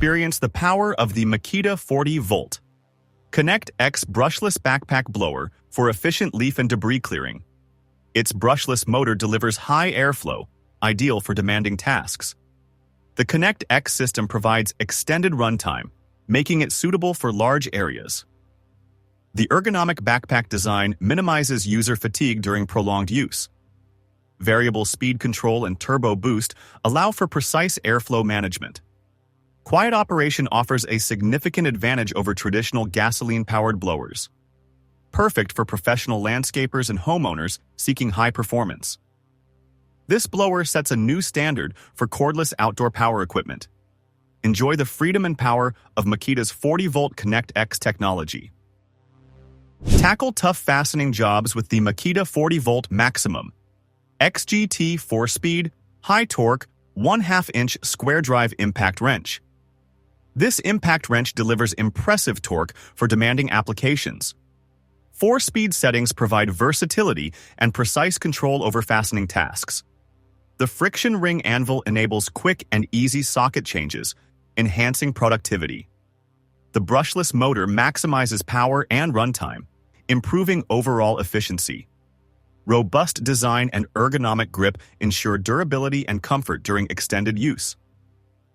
Experience the power of the Makita 40-volt ConnectX brushless backpack blower for efficient leaf and debris clearing. Its brushless motor delivers high airflow, ideal for demanding tasks. The ConnectX system provides extended runtime, making it suitable for large areas. The ergonomic backpack design minimizes user fatigue during prolonged use. Variable speed control and turbo boost allow for precise airflow management. Quiet operation offers a significant advantage over traditional gasoline-powered blowers. Perfect for professional landscapers and homeowners seeking high performance. This blower sets a new standard for cordless outdoor power equipment. Enjoy the freedom and power of Makita's 40-volt ConnectX technology. Tackle tough fastening jobs with the Makita 40-volt Maximum XGT 4-speed, high-torque, 1/2-inch square drive impact wrench. This impact wrench delivers impressive torque for demanding applications. 4-speed settings provide versatility and precise control over fastening tasks. The friction ring Anvil enables quick and easy socket changes, enhancing productivity. The brushless motor maximizes power and runtime, improving overall efficiency. Robust design and ergonomic grip ensure durability and comfort during extended use.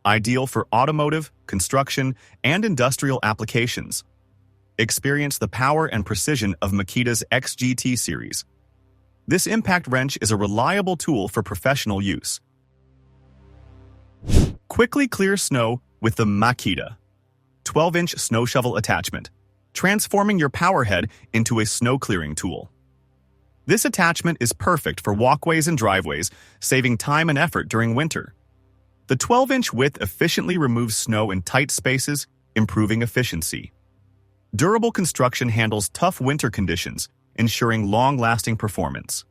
Ideal for automotive, construction, and industrial applications. Experience the power and precision of Makita's XGT series. This impact wrench is a reliable tool for professional use. Quickly clear snow with the Makita 12-inch snow shovel attachment, transforming your power head into a snow clearing tool. This attachment is perfect for walkways and driveways, saving time and effort during winter. The 12-inch width efficiently removes snow in tight spaces, improving efficiency. Durable construction handles tough winter conditions, ensuring long-lasting performance.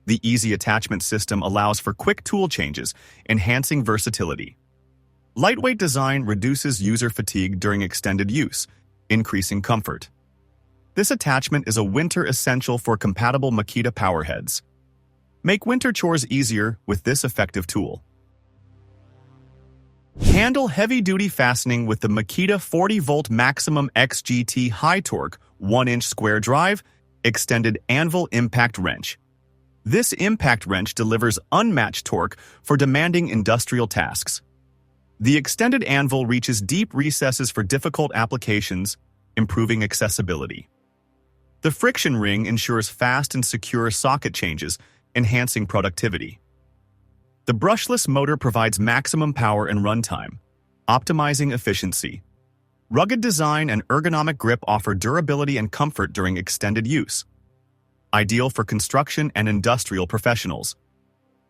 The easy attachment system allows for quick tool changes, enhancing versatility. Lightweight design reduces user fatigue during extended use, increasing comfort. This attachment is a winter essential for compatible Makita powerheads. Make winter chores easier with this effective tool. Handle heavy-duty fastening with the Makita 40-volt Maximum XGT high-torque 1-inch square drive extended Anvil impact wrench. This impact wrench delivers unmatched torque for demanding industrial tasks. The extended Anvil reaches deep recesses for difficult applications, improving accessibility. The friction ring ensures fast and secure socket changes, enhancing productivity. The brushless motor provides maximum power and runtime, optimizing efficiency. Rugged design and ergonomic grip offer durability and comfort during extended use. Ideal for construction and industrial professionals.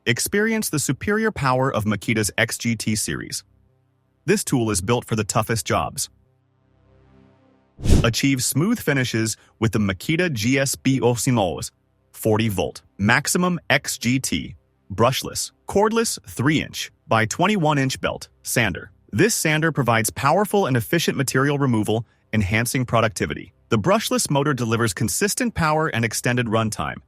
Experience the superior power of Makita's XGT series. This tool is built for the toughest jobs. Achieve smooth finishes with the Makita GSB Osimo's 40-volt Maximum XGT brushless, cordless 3-inch by 21-inch belt sander. This sander provides powerful and efficient material removal, enhancing productivity. The brushless motor delivers consistent power and extended runtime,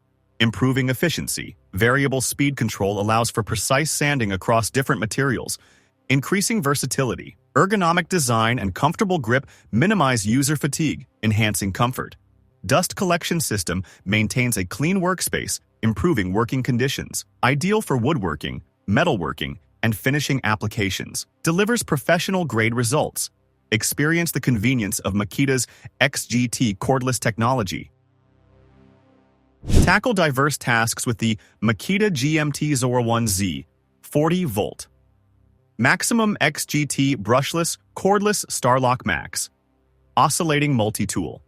improving efficiency. Variable speed control allows for precise sanding across different materials, increasing versatility. Ergonomic design and comfortable grip minimize user fatigue, enhancing comfort. Dust collection system maintains a clean workspace, improving working conditions. Ideal for woodworking, metalworking, and finishing applications. Delivers professional-grade results. Experience the convenience of Makita's XGT cordless technology. Tackle diverse tasks with the Makita GMT01Z 40-volt Maximum XGT brushless, cordless StarlockMax Oscillating multi-tool.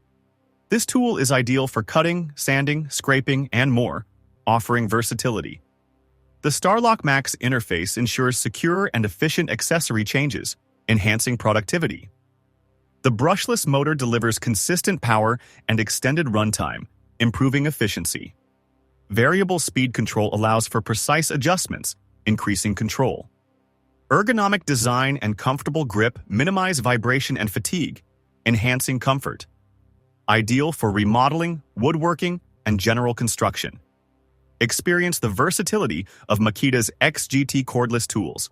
This tool is ideal for cutting, sanding, scraping, and more, offering versatility. The StarlockMax interface ensures secure and efficient accessory changes, enhancing productivity. The brushless motor delivers consistent power and extended runtime, improving efficiency. Variable speed control allows for precise adjustments, increasing control. Ergonomic design and comfortable grip minimize vibration and fatigue, enhancing comfort. Ideal for remodeling, woodworking, and general construction. Experience the versatility of Makita's XGT cordless tools.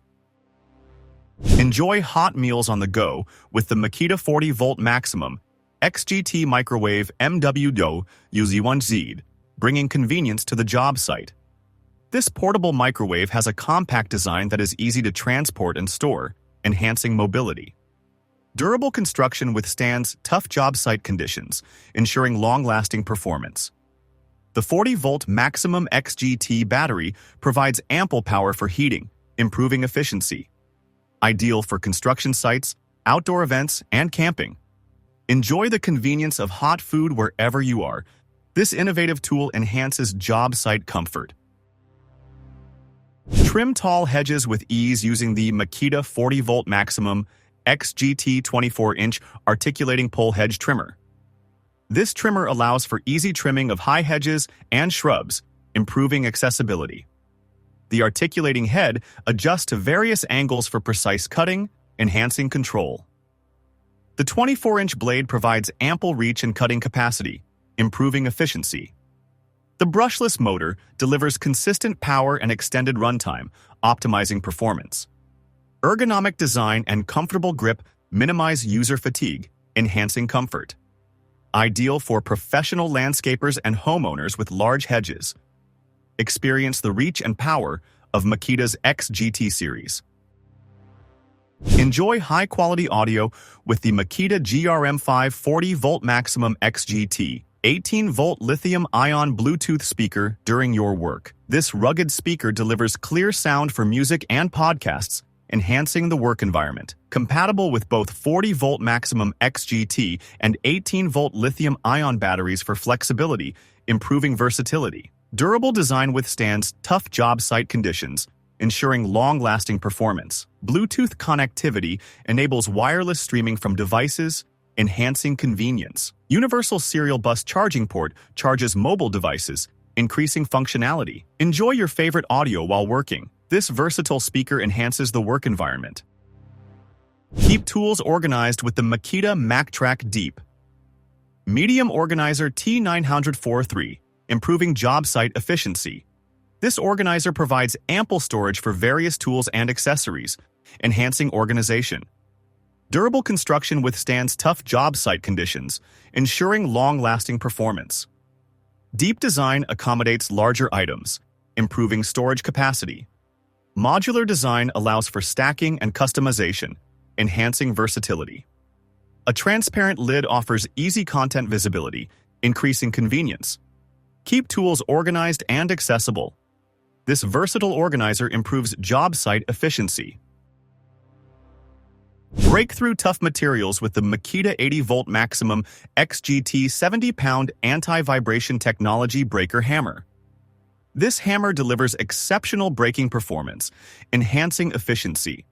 Enjoy hot meals on the go with the Makita 40-volt maximum XGT Microwave MAKTRAK, bringing convenience to the job site. This portable microwave has a compact design that is easy to transport and store, enhancing mobility. Durable construction withstands tough job site conditions, ensuring long-lasting performance. The 40-volt maximum XGT battery provides ample power for heating, improving efficiency. Ideal for construction sites, outdoor events, and camping. Enjoy the convenience of hot food wherever you are. This innovative tool enhances job site comfort. Trim tall hedges with ease using the Makita 40-volt maximum XGT 24-inch articulating pole hedge trimmer. This trimmer allows for easy trimming of high hedges and shrubs, improving accessibility. The articulating head adjusts to various angles for precise cutting, enhancing control. The 24-inch blade provides ample reach and cutting capacity, improving efficiency. The brushless motor delivers consistent power and extended runtime, optimizing performance. Ergonomic design and comfortable grip minimize user fatigue, enhancing comfort. Ideal for professional landscapers and homeowners with large hedges. Experience the reach and power of Makita's XGT series. Enjoy high-quality audio with the Makita GRM540V Maximum XGT 18-volt lithium-ion Bluetooth speaker during your work. This rugged speaker delivers clear sound for music and podcasts, enhancing the work environment. Compatible with both 40-volt Maximum XGT and 18-volt lithium-ion batteries for flexibility, improving versatility. Durable design withstands tough job site conditions, ensuring long-lasting performance. Bluetooth connectivity enables wireless streaming from devices, enhancing convenience. Universal serial bus charging port charges mobile devices, increasing functionality. Enjoy your favorite audio while working. This versatile speaker enhances the work environment. Keep tools organized with the Makita MacTrack Deep Medium Organizer T904-3, improving job site efficiency. This organizer provides ample storage for various tools and accessories, enhancing organization. Durable construction withstands tough job site conditions, ensuring long-lasting performance. Deep design accommodates larger items, improving storage capacity. Modular design allows for stacking and customization, enhancing versatility. A transparent lid offers easy content visibility, increasing convenience. Keep tools organized and accessible. This versatile organizer improves job site efficiency. Breakthrough tough materials with the Makita 80-volt Maximum XGT 70-pound anti-vibration technology breaker hammer. This hammer delivers exceptional braking performance, enhancing efficiency.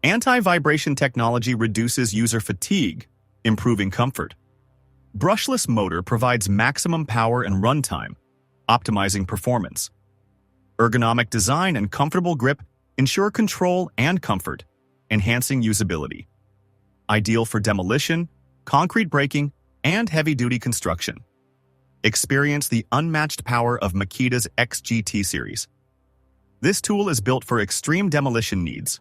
Anti-vibration technology reduces user fatigue, improving comfort. Brushless motor provides maximum power and runtime, optimizing performance. Ergonomic design and comfortable grip ensure control and comfort, enhancing usability. Ideal for demolition, concrete breaking, and heavy-duty construction. Experience the unmatched power of Makita's XGT series. This tool is built for extreme demolition needs.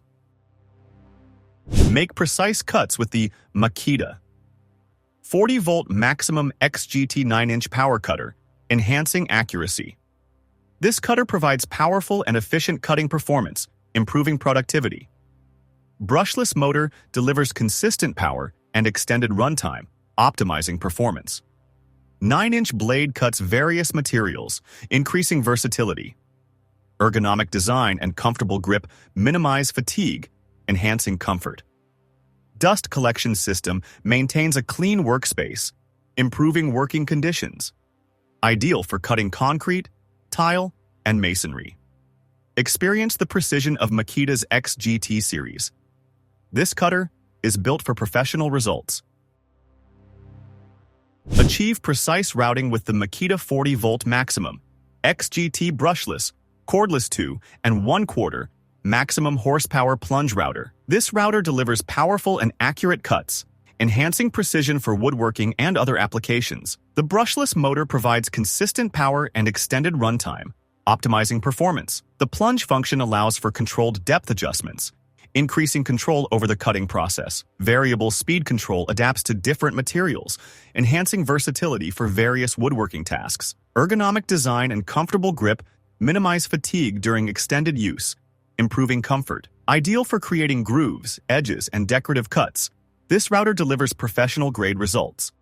Make precise cuts with the Makita 40-volt Maximum XGT 9-inch power cutter, enhancing accuracy. This cutter provides powerful and efficient cutting performance, improving productivity. Brushless motor delivers consistent power and extended runtime, optimizing performance. 9-inch blade cuts various materials, increasing versatility. Ergonomic design and comfortable grip minimize fatigue, enhancing comfort. Dust collection system maintains a clean workspace, improving working conditions. Ideal for cutting concrete, tile, and masonry. Experience the precision of Makita's XGT series. This cutter is built for professional results. Achieve precise routing with the Makita 40-volt Maximum XGT Brushless, Cordless 2 and 1/4 maximum horsepower plunge router. This router delivers powerful and accurate cuts, enhancing precision for woodworking and other applications. The brushless motor provides consistent power and extended runtime, optimizing performance. The plunge function allows for controlled depth adjustments, increasing control over the cutting process. Variable speed control adapts to different materials, enhancing versatility for various woodworking tasks. Ergonomic design and comfortable grip minimize fatigue during extended use, improving comfort. Ideal for creating grooves, edges, and decorative cuts, this router delivers professional-grade results.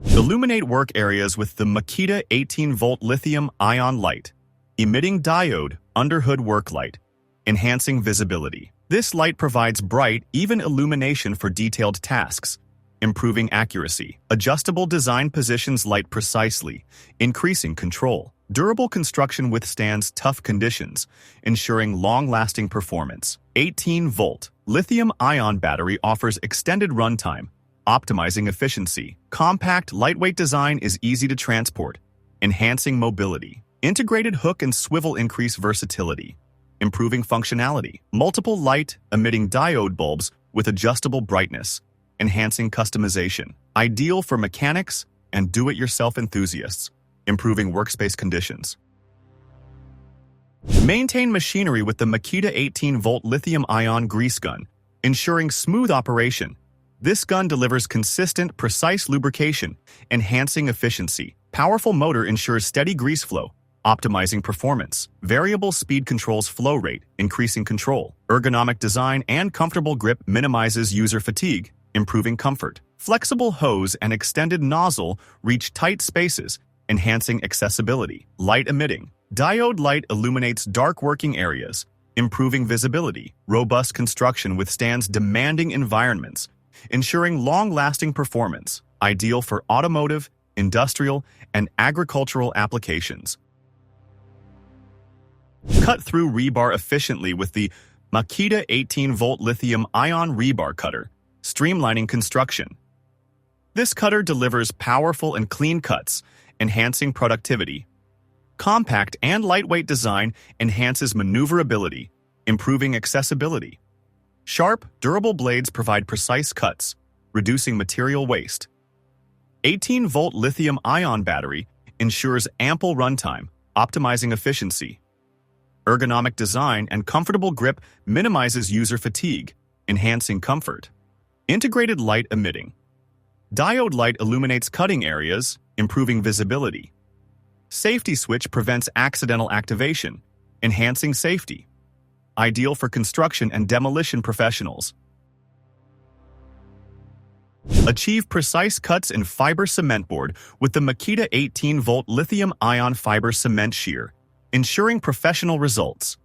Illuminate work areas with the Makita 18-volt lithium-ion light, emitting diode underhood work light, enhancing visibility. This light provides bright, even illumination for detailed tasks, improving accuracy. Adjustable design positions light precisely, increasing control. Durable construction withstands tough conditions, ensuring long-lasting performance. 18-volt lithium-ion battery offers extended runtime, optimizing efficiency. Compact, lightweight design is easy to transport, enhancing mobility. Integrated hook and swivel increase versatility, improving functionality. Multiple light-emitting diode bulbs with adjustable brightness, enhancing customization. Ideal for mechanics and do-it-yourself enthusiasts, improving workspace conditions. Maintain machinery with the Makita 18-volt lithium-ion grease gun, ensuring smooth operation. This gun delivers consistent, precise lubrication, enhancing efficiency. Powerful motor ensures steady grease flow, optimizing performance. Variable speed controls flow rate, increasing control. Ergonomic design and comfortable grip minimizes user fatigue, improving comfort. Flexible hose and extended nozzle reach tight spaces, enhancing accessibility. Light emitting. Diode light illuminates dark working areas, improving visibility. Robust construction withstands demanding environments, ensuring long-lasting performance, ideal for automotive, industrial, and agricultural applications. Cut through rebar efficiently with the Makita 18-volt lithium-ion rebar cutter, streamlining construction. This cutter delivers powerful and clean cuts, enhancing productivity. Compact and lightweight design enhances maneuverability, improving accessibility. Sharp, durable blades provide precise cuts, reducing material waste. 18-volt lithium-ion battery ensures ample runtime, optimizing efficiency. Ergonomic design and comfortable grip minimizes user fatigue, enhancing comfort. Integrated light emitting. Diode light illuminates cutting areas, improving visibility. Safety switch prevents accidental activation, enhancing safety. Ideal for construction and demolition professionals. Achieve precise cuts in fiber cement board with the Makita 18-volt lithium-ion fiber cement shear, ensuring professional results.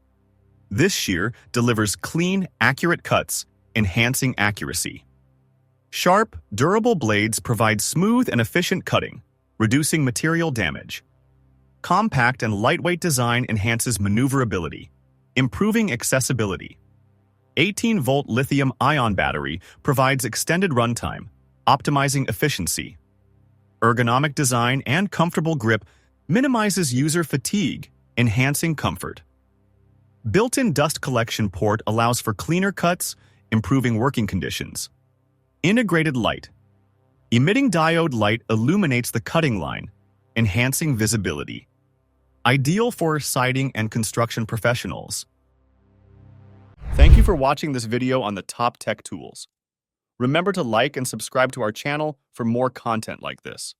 This shear delivers clean, accurate cuts, enhancing accuracy. Sharp, durable blades provide smooth and efficient cutting, reducing material damage. Compact and lightweight design enhances maneuverability, improving accessibility. 18-volt lithium-ion battery provides extended runtime, optimizing efficiency. Ergonomic design and comfortable grip minimizes user fatigue, enhancing comfort. Built-in dust collection port allows for cleaner cuts, improving working conditions. Integrated light. Emitting diode light illuminates the cutting line, enhancing visibility. Ideal for siding and construction professionals. Thank you for watching this video on the top tech tools. Remember to like and subscribe to our channel for more content like this.